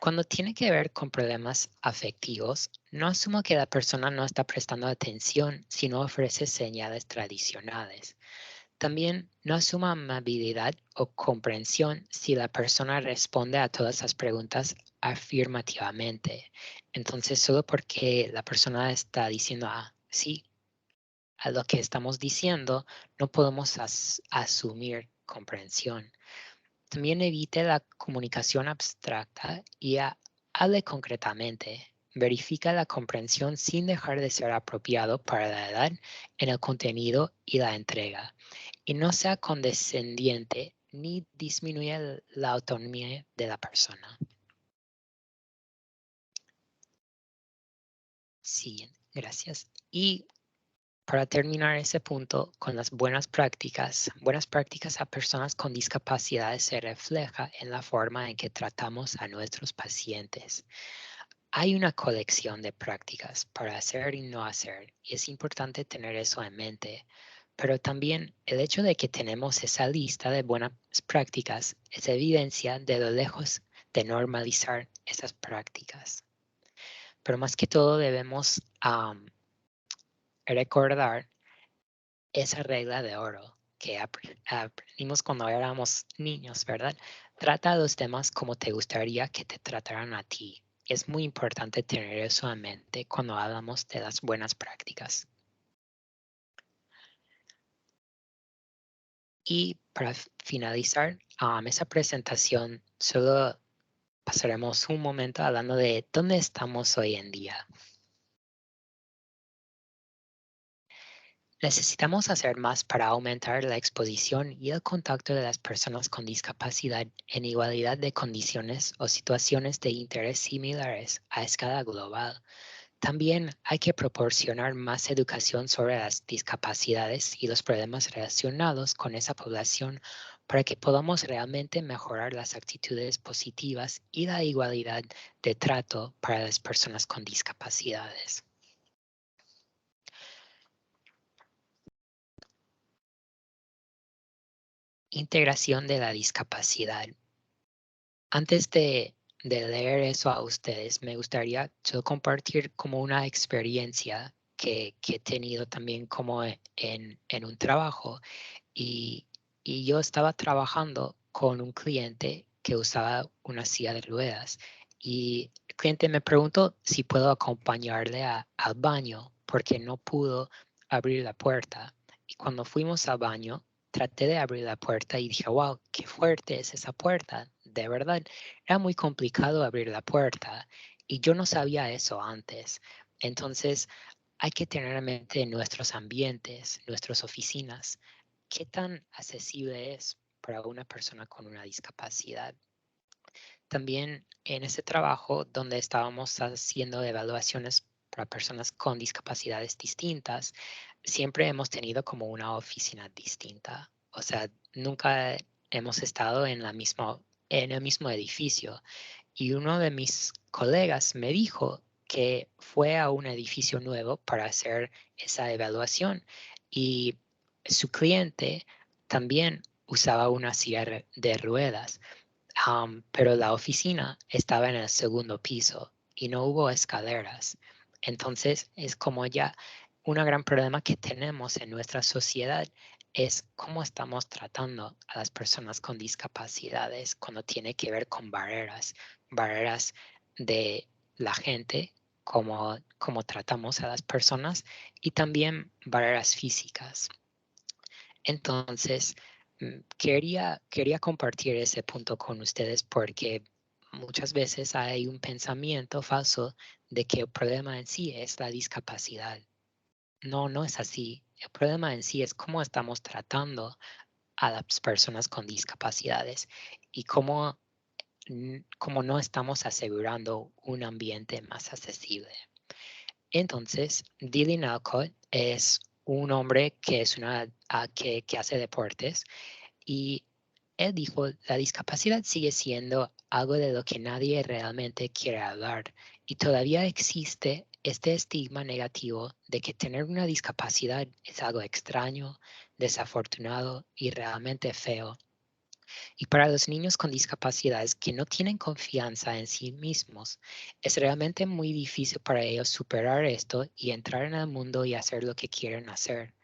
Cuando tiene que ver con problemas afectivos, no asumo que la persona no está prestando atención si no ofrece señales tradicionales. También no asuma amabilidad o comprensión si la persona responde a todas las preguntas afirmativamente. Entonces, solo porque la persona está diciendo, sí, a lo que estamos diciendo, no podemos asumir comprensión. También evite la comunicación abstracta y hable concretamente. Verifica la comprensión sin dejar de ser apropiado para la edad en el contenido y la entrega. Y no sea condescendiente ni disminuya la autonomía de la persona. Sí, gracias. Y para terminar ese punto con las buenas prácticas a personas con discapacidades se refleja en la forma en que tratamos a nuestros pacientes. Hay una colección de prácticas para hacer y no hacer, y es importante tener eso en mente. Pero también el hecho de que tenemos esa lista de buenas prácticas es evidencia de lo lejos de normalizar esas prácticas. Pero más que todo debemos recordar esa regla de oro que aprendimos cuando éramos niños, ¿verdad? Trata a los demás como te gustaría que te trataran a ti. Es muy importante tener eso en mente cuando hablamos de las buenas prácticas. Y para finalizar esa presentación, solo pasaremos un momento hablando de dónde estamos hoy en día. Necesitamos hacer más para aumentar la exposición y el contacto de las personas con discapacidad en igualdad de condiciones o situaciones de interés similares a escala global. También hay que proporcionar más educación sobre las discapacidades y los problemas relacionados con esa población para que podamos realmente mejorar las actitudes positivas y la igualdad de trato para las personas con discapacidades. Integración de la discapacidad. Antes de leer eso a ustedes, me gustaría yo compartir como una experiencia que he tenido también como en un trabajo y, y yo estaba trabajando con un cliente que usaba una silla de ruedas y el cliente me preguntó si puedo acompañarle al baño porque no pudo abrir la puerta. Y cuando fuimos al baño, traté de abrir la puerta y dije, wow, qué fuerte es esa puerta. De verdad, era muy complicado abrir la puerta y yo no sabía eso antes. Entonces, hay que tener en mente nuestros ambientes, nuestras oficinas, qué tan accesible es para una persona con una discapacidad. También en ese trabajo donde estábamos haciendo evaluaciones para personas con discapacidades distintas, siempre hemos tenido como una oficina distinta. O sea, nunca hemos estado en el mismo edificio. Y uno de mis colegas me dijo que fue a un edificio nuevo para hacer esa evaluación y su cliente también usaba una silla de ruedas. Pero la oficina estaba en el segundo piso y no hubo escaleras. Entonces es como ya un gran problema que tenemos en nuestra sociedad es cómo estamos tratando a las personas con discapacidades cuando tiene que ver con barreras de la gente, cómo tratamos a las personas y también barreras físicas. Entonces, quería compartir ese punto con ustedes porque muchas veces hay un pensamiento falso de que el problema en sí es la discapacidad. No, no es así. El problema en sí es cómo estamos tratando a las personas con discapacidades y cómo no estamos asegurando un ambiente más accesible. Entonces, Dylan Alcott es un hombre que es que hace deportes y Él dijo, la discapacidad sigue siendo algo de lo que nadie realmente quiere hablar y todavía existe este estigma negativo de que tener una discapacidad es algo extraño, desafortunado y realmente feo. Y para los niños con discapacidades que no tienen confianza en sí mismos, es realmente muy difícil para ellos superar esto y entrar en el mundo y hacer lo que quieren hacer.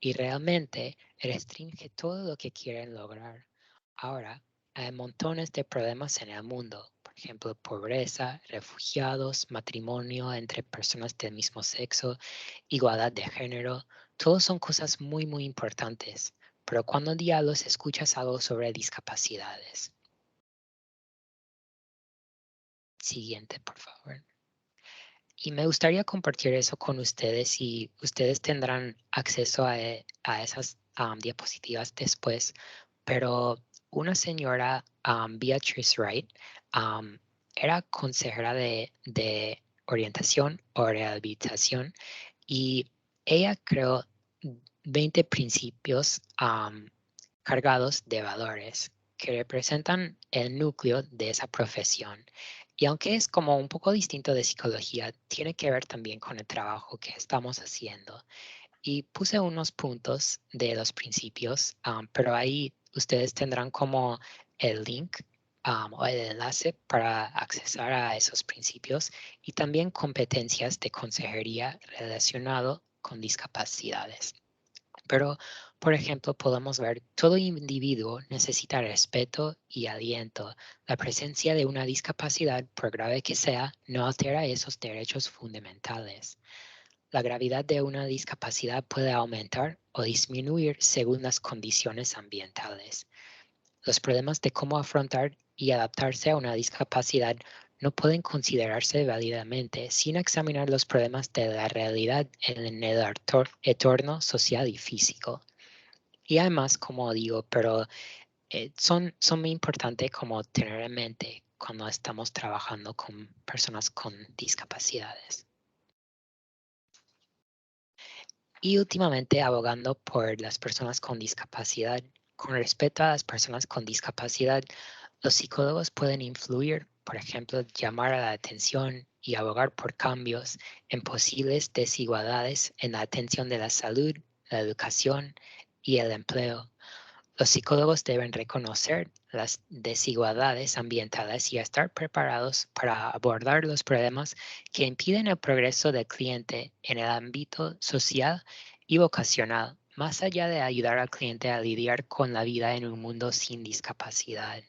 Y realmente restringe todo lo que quieren lograr. Ahora, hay montones de problemas en el mundo, por ejemplo, pobreza, refugiados, matrimonio entre personas del mismo sexo, igualdad de género. Todos son cosas muy, muy importantes. Pero cuando diablos escuchas algo sobre discapacidades. Siguiente, por favor. Y me gustaría compartir eso con ustedes y ustedes tendrán acceso a esas diapositivas después. Pero una señora, Beatrice Wright, um, era consejera de orientación o rehabilitación y ella creó 20 principios cargados de valores que representan el núcleo de esa profesión. Y aunque es como un poco distinto de psicología, tiene que ver también con el trabajo que estamos haciendo. Y puse unos puntos de los principios, pero ahí ustedes tendrán como el link o el enlace para accesar a esos principios y también competencias de consejería relacionado con discapacidades. Pero, por ejemplo, podemos ver, todo individuo necesita respeto y aliento. La presencia de una discapacidad, por grave que sea, no altera esos derechos fundamentales. La gravedad de una discapacidad puede aumentar o disminuir según las condiciones ambientales. Los problemas de cómo afrontar y adaptarse a una discapacidad no pueden considerarse válidamente sin examinar los problemas de la realidad en el entorno social y físico. Y además, como digo, pero son muy importantes como tener en mente cuando estamos trabajando con personas con discapacidades. Y últimamente abogando por las personas con discapacidad. Con respecto a las personas con discapacidad, los psicólogos pueden influir, por ejemplo, llamar a la atención y abogar por cambios en posibles desigualdades en la atención de la salud, la educación y el empleo. Los psicólogos deben reconocer las desigualdades ambientales y estar preparados para abordar los problemas que impiden el progreso del cliente en el ámbito social y vocacional, más allá de ayudar al cliente a lidiar con la vida en un mundo sin discapacidad.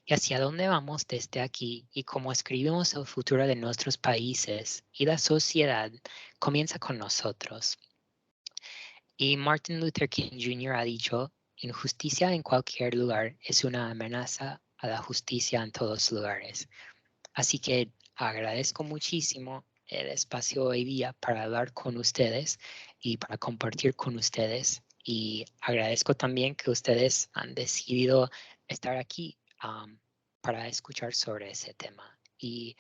¿Y hacia dónde vamos desde aquí y cómo escribimos el futuro de nuestros países y la sociedad comienza con nosotros? Y Martin Luther King Jr. ha dicho, injusticia en cualquier lugar es una amenaza a la justicia en todos lugares. Así que agradezco muchísimo el espacio hoy día para hablar con ustedes y para compartir con ustedes. Y agradezco también que ustedes han decidido estar aquí para escuchar sobre ese tema. Y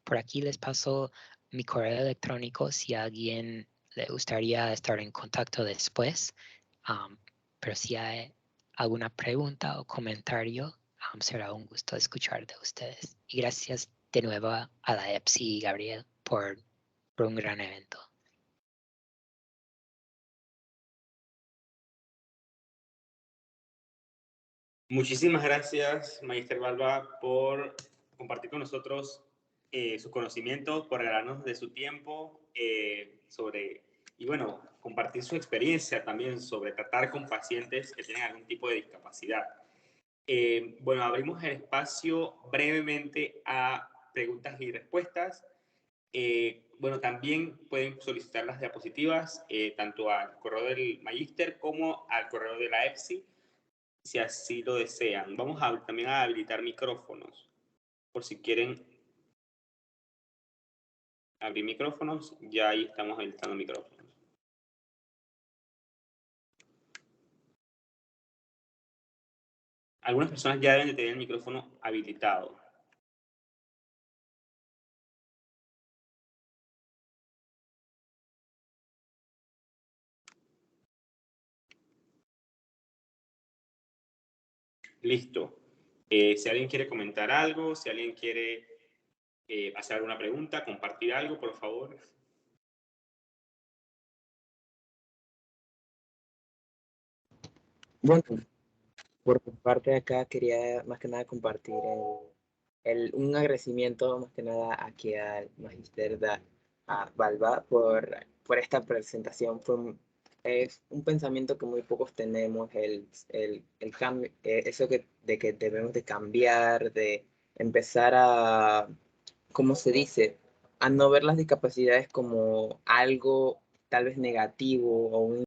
por aquí les paso mi correo electrónico si a alguien le gustaría estar en contacto después. Um, pero si hay alguna pregunta o comentario, será un gusto escuchar de ustedes. Y gracias de nuevo a la EPSI y Gabriel por un gran evento. Muchísimas gracias, Magister Balba, por compartir con nosotros sus conocimientos, por regalarnos de su tiempo y bueno, compartir su experiencia también sobre tratar con pacientes que tienen algún tipo de discapacidad. Bueno, abrimos el espacio brevemente a preguntas y respuestas. Bueno, también pueden solicitar las diapositivas tanto al correo del Magister como al correo de la EPSI si así lo desean. Vamos también a habilitar micrófonos, por si quieren abrir micrófonos, ya ahí estamos habilitando micrófonos. Algunas personas ya deben de tener el micrófono habilitado. Listo. Si alguien quiere comentar algo, si alguien quiere hacer alguna pregunta, compartir algo, por favor. Bueno, por mi parte acá quería más que nada compartir un agradecimiento más que nada aquí al Magister a Balba por esta presentación. Es un pensamiento que muy pocos tenemos, el cambio, eso de que debemos de cambiar, de empezar a, ¿cómo se dice? A no ver las discapacidades como algo tal vez negativo o un